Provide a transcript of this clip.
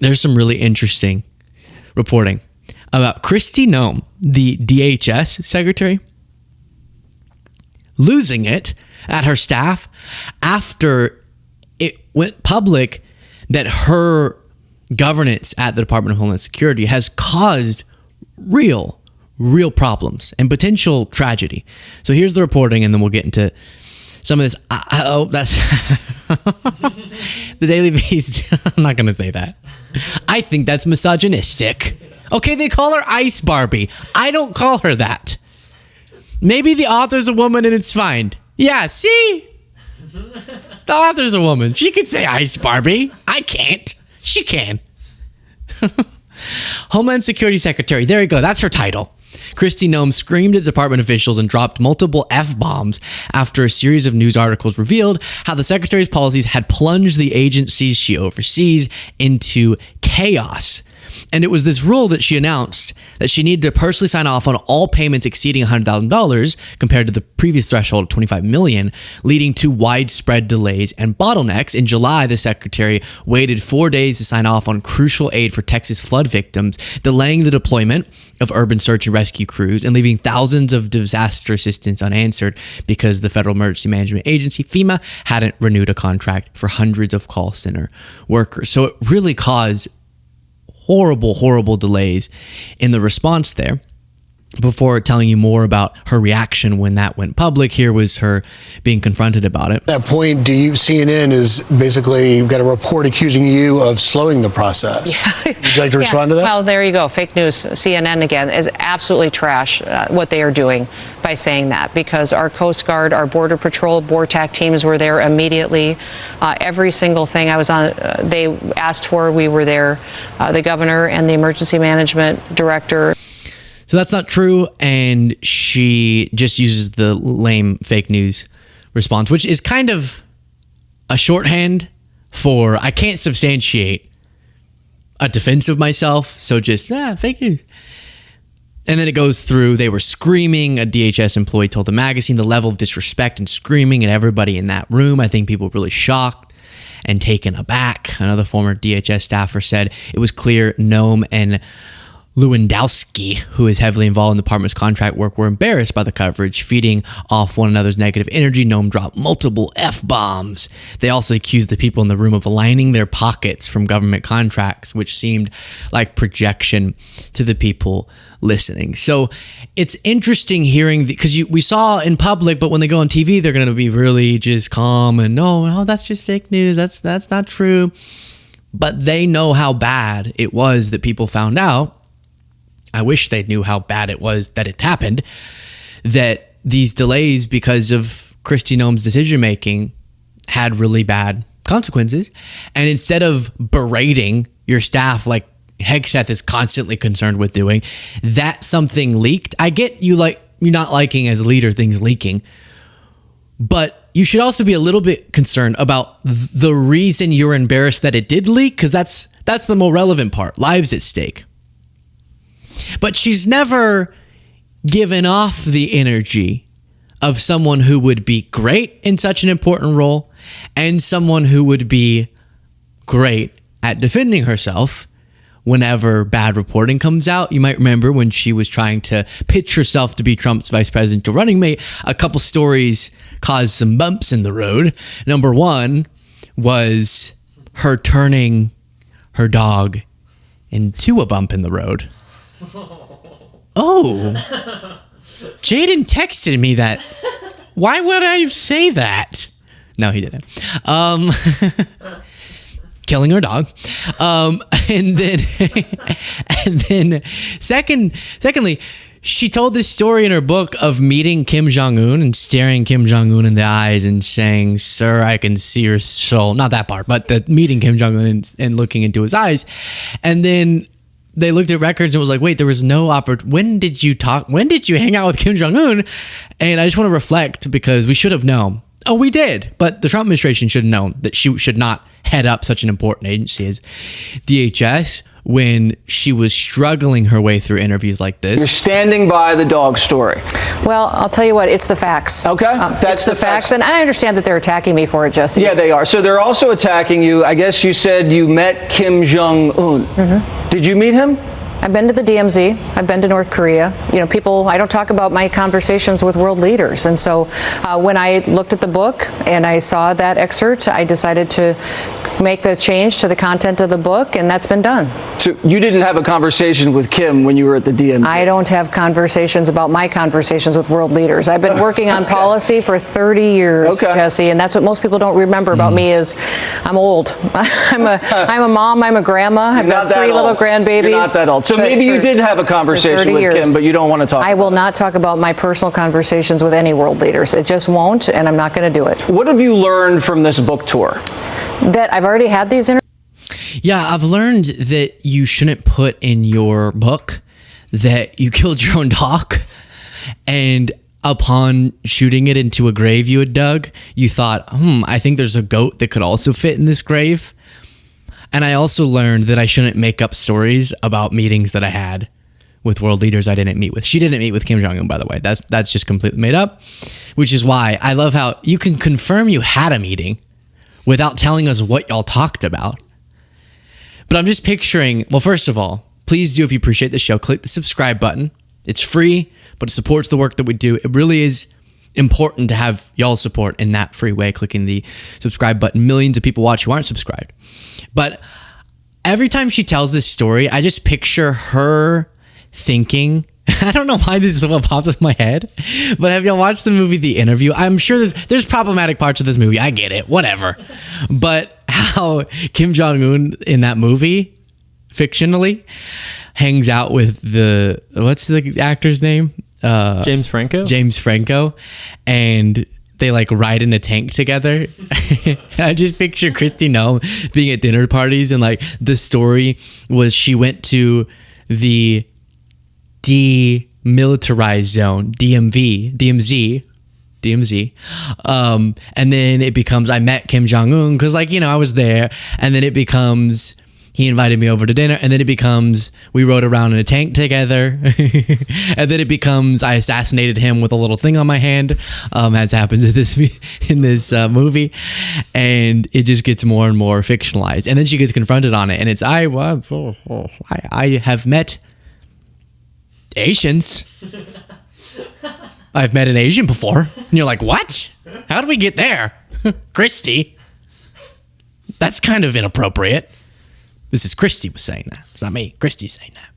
there's some really interesting reporting about Kristi Noem, the DHS secretary, losing it at her staff after it went public that her governance at the Department of Homeland Security has caused real problems and potential tragedy. So here's the reporting, and then we'll get into some of this. That's the Daily Beast. I'm not going to say that. I think that's misogynistic. Okay, they call her Ice Barbie. I don't call her that. Maybe the author's a woman and it's fine. Yeah, see? The author's a woman. She can say Ice Barbie. I can't. She can. Homeland Security Secretary. There you go. That's her title. Kristi Noem screamed at department officials and dropped multiple F-bombs after a series of news articles revealed how the secretary's policies had plunged the agencies she oversees into chaos. And it was this rule that she announced that she needed to personally sign off on all payments exceeding $100,000 compared to the previous threshold of $25 million, leading to widespread delays and bottlenecks. In July, the secretary waited 4 days to sign off on crucial aid for Texas flood victims, delaying the deployment of urban search and rescue crews and leaving thousands of disaster assistance unanswered because the Federal Emergency Management Agency, FEMA, hadn't renewed a contract for hundreds of call center workers. So it really caused horrible delays in the response there. Before telling you more about her reaction when that went public, here was her being confronted about it. At that point, CNN is basically got a report accusing you of slowing the process. Yeah. Would you like to respond to that? Well, there you go. Fake news. CNN, again, is absolutely trash what they are doing by saying that, because our Coast Guard, our Border Patrol, BORTAC teams were there immediately. Every single thing I was on, they asked for, we were there. The governor and the emergency management director. So that's not true, and she just uses the lame fake news response, which is kind of a shorthand for I can't substantiate a defense of myself, so just, fake news. And then it goes through, they were screaming, a DHS employee told the magazine, the level of disrespect and screaming at everybody in that room. I think people were really shocked and taken aback. Another former DHS staffer said it was clear Noem and Lewandowski, who is heavily involved in the department's contract work, were embarrassed by the coverage, feeding off one another's negative energy. Noem dropped multiple F-bombs. They also accused the people in the room of lining their pockets from government contracts, which seemed like projection to the people listening. So it's interesting hearing, because we saw in public, but when they go on TV, they're going to be really just calm and no, that's just fake news. That's not true. But they know how bad it was that people found out. I wish they knew how bad it was that it happened, that these delays because of Kristi Noem's decision-making had really bad consequences. And instead of berating your staff like Hegseth is constantly concerned with doing, that something leaked. I get you're not liking as a leader things leaking, but you should also be a little bit concerned about the reason you're embarrassed that it did leak, because that's the more relevant part. Lives at stake. But she's never given off the energy of someone who would be great in such an important role and someone who would be great at defending herself whenever bad reporting comes out. You might remember when she was trying to pitch herself to be Trump's vice presidential running mate, a couple stories caused some bumps in the road. Number one was her turning her dog into a bump in the road. Oh, Jaden texted me that. Why would I say that? No, he didn't. Killing her dog. And then secondly, she told this story in her book of meeting Kim Jong-un and staring Kim Jong-un in the eyes and saying, "Sir, I can see your soul." Not that part, but the meeting Kim Jong-un and looking into his eyes. And then they looked at records and it was like, wait, there was no when did you talk? When did you hang out with Kim Jong-un? And I just want to reflect, because we should have known. Oh, we did. But the Trump administration should have known that she should not head up such an important agency as DHS when she was struggling her way through interviews like this. You're standing by the dog story. Well, I'll tell you what, it's the facts. Okay, that's the facts. And I understand that they're attacking me for it, Jesse. Yeah, they are. So they're also attacking you. I guess you said you met Kim Jong-un. Mm-hmm. Did you meet him? I've been to the DMZ. I've been to North Korea. You know, people, I don't talk about my conversations with world leaders. And so when I looked at the book and I saw that excerpt, I decided to make the change to the content of the book, and that's been done. So you didn't have a conversation with Kim when you were at the DMZ? I don't have conversations about my conversations with world leaders. I've been working on policy for 30 years, Jesse, and that's what most people don't remember about me is I'm old. I'm a mom, I'm a grandma. I've got 3 little grandbabies. You're not that old. So maybe you did have a conversation with Kim, but you don't want to talk. I will not talk about my personal conversations with any world leaders. It just won't, and I'm not going to do it. What have you learned from this book tour? That I've already had these interviews. Yeah, I've learned that you shouldn't put in your book that you killed your own dog, and upon shooting it into a grave you had dug, you thought, I think there's a goat that could also fit in this grave. And I also learned that I shouldn't make up stories about meetings that I had with world leaders I didn't meet with. She didn't meet with Kim Jong-un, by the way. That's just completely made up, which is why I love how you can confirm you had a meeting without telling us what y'all talked about. But I'm just picturing, well, first of all, please do, if you appreciate the show, click the subscribe button. It's free, but it supports the work that we do. It really is important to have y'all support in that free way, clicking the subscribe button. Millions of people watch who aren't subscribed. But every time she tells this story, I just picture her thinking, I don't know why this is what pops in my head, but have y'all watched the movie The Interview? I'm sure there's problematic parts of this movie. I get it, whatever. But how Kim Jong-un in that movie, fictionally, hangs out with what's the actor's name? James Franco? James Franco. And they like ride in a tank together. I just picture Kristi Noem being at dinner parties, and like the story was she went to the demilitarized zone, DMZ. And then it becomes, I met Kim Jong-un because I was there, and then it becomes, he invited me over to dinner, and then it becomes, we rode around in a tank together, and then it becomes, I assassinated him with a little thing on my hand, as happens in this movie, and it just gets more and more fictionalized, and then she gets confronted on it, and it's, I have met Asians. I've met an Asian before. And you're like, what? How did we get there? Kristi. That's kind of inappropriate. This is Kristi was saying that. It's not me. Kristi's saying that.